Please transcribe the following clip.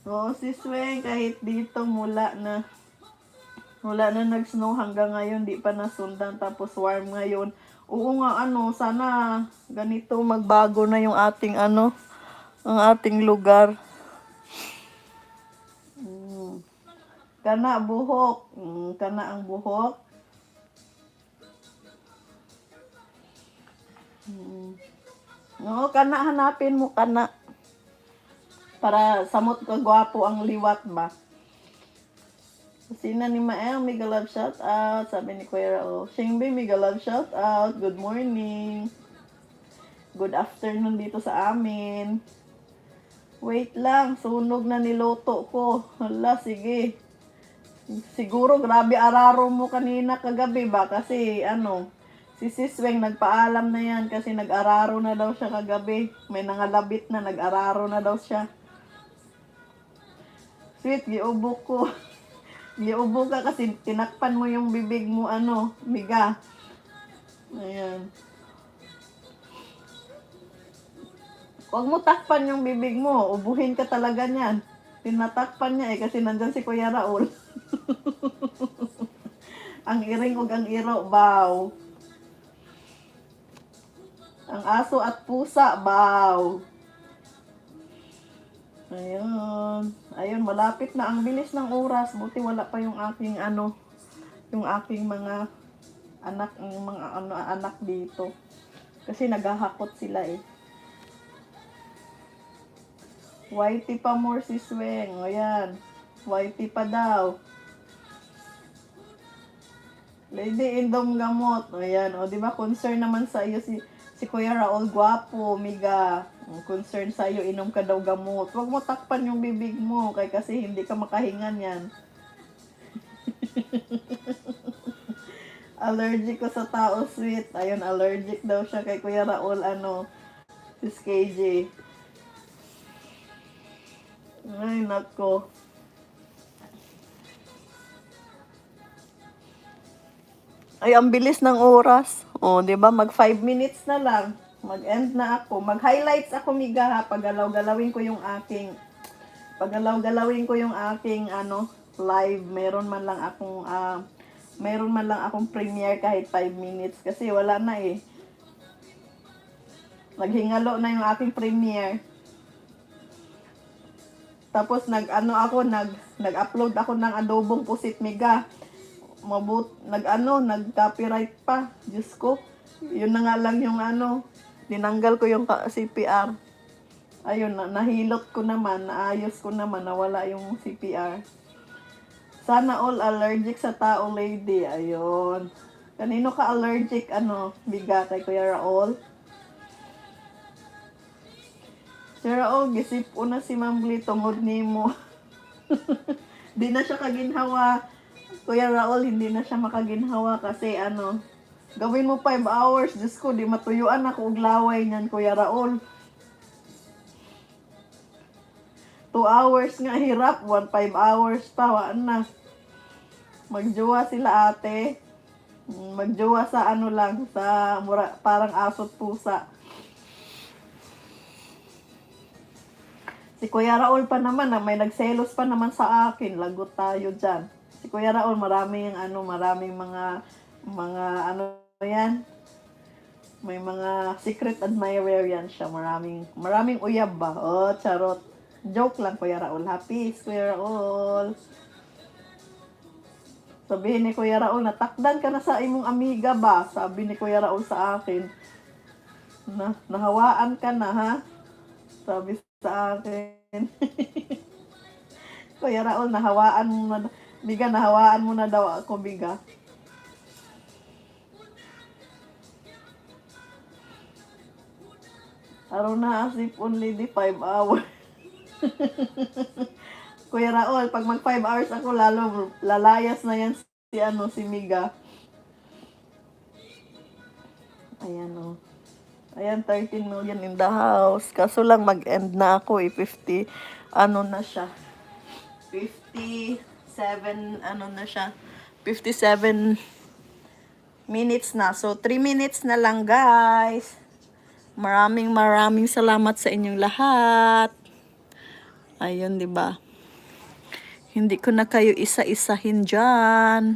Oo, si Sweng, kahit dito mula na nag-snow hanggang ngayon, di pa nasundan, tapos warm ngayon. Oo nga, sana ganito magbago na yung ating ang ating lugar. Kana buhok, kana ang buhok. Oo, kana hanapin mo kana. Para samot ka gwapo ang liwat ba? Sina ni Mael, mega love shout out. Sabi ni Kuya Raul. Shingbi, mega love shout out. Good morning. Good afternoon dito sa amin. Wait lang, sunog na niloto ko. Hala, sige. Siguro grabe araro mo kanina kagabi ba? Kasi si Sisweng nagpaalam na yan kasi nag-araro na daw siya kagabi. May nangalabit na, nag-araro na daw siya. Sweet, giubok ko. Giubok ka kasi tinakpan mo yung bibig mo, miga. Ayan. Huwag mo takpan yung bibig mo. Ubuhin ka talaga niyan. Tinatakpan niya kasi nandyan si Kuya Raul. Ang iring ug ang iro, baw. Ang aso at pusa, baw. Ayun. Ayun, malapit na. Ang bilis ng oras. Buti wala pa yung aking yung aking mga anak dito. Kasi naghahakot sila eh. Whitey pa more si Sweng. O yan. Whitey pa daw. Lady Indom gamot. O yan. O diba concern naman sa iyo si Kuya Raul, gwapo, miga. Concern sa iyo, inom ka daw gamot. Huwag mo takpan yung bibig mo kasi hindi ka makahingan yan. Allergic ko sa tao, sweet. Ayun, allergic daw siya kay Kuya Raul, si KJ. Ay, nako. Ay, ang bilis ng oras. O, di ba? Mag 5 minutes na lang. Mag-end na ako. Mag-highlights ako, miga, ha. Pagalaw-galawin ko yung aking live. Meron man lang akong premiere kahit 5 minutes kasi wala na eh. Naghingalo na yung aking premiere. Tapos nag-upload ako ng adobong pusit, miga. Nag-copyright pa. Diyos ko. Yun na nga lang yung tinanggal ko yung CPR. Ayun, nahilot ko naman, naayos ko naman, nawala yung CPR. Sana all allergic sa tao, lady. Ayun. Kanino ka allergic, biga kay Kuya Raul? Si Raul, gisip una si Ma'am Glee, tungod ni mo. Di na siya kaginhawa. Kuya Raul, hindi na siya makaginhawa kasi gawin mo 5 hours. Diyos ko, di matuyuan ako og laway niyan, Kuya Raul. 2 hours nga hirap, 5 hours pa, waan na. Magjowa sila ate. Magjowa sa lang, sa parang asot pusa. Si Kuya Raul pa naman, may nagselos pa naman sa akin. Lagot tayo dyan. Si Kuya Raul, maraming yan. May mga secret admirer yan siya. Maraming uyab ba? Oh, charot. Joke lang, Kuya Raul. Happy, Kuya Raul. Sabihin ni Kuya Raul, natakdan ka na sa imong amiga ba? Sabi ni Kuya Raul sa akin. Nahawaan ka na, ha? Sabi sa akin. Kuya Raul, nahawaan mo na. Biga, nahawaan mo na daw ako, biga. Araw na asip only di 5 hours. Kuya Raul, pag mag 5 hours ako, lalo lalayas na yan si Miga. Ayan o. Ayan, 13 million in the house. Kaso lang mag-end na ako 50, na siya. 57, na siya. 57 minutes na. So, 3 minutes na lang, guys. Maraming salamat sa inyong lahat. Ayun, 'di ba? Hindi ko na kayo isa-isahin dyan.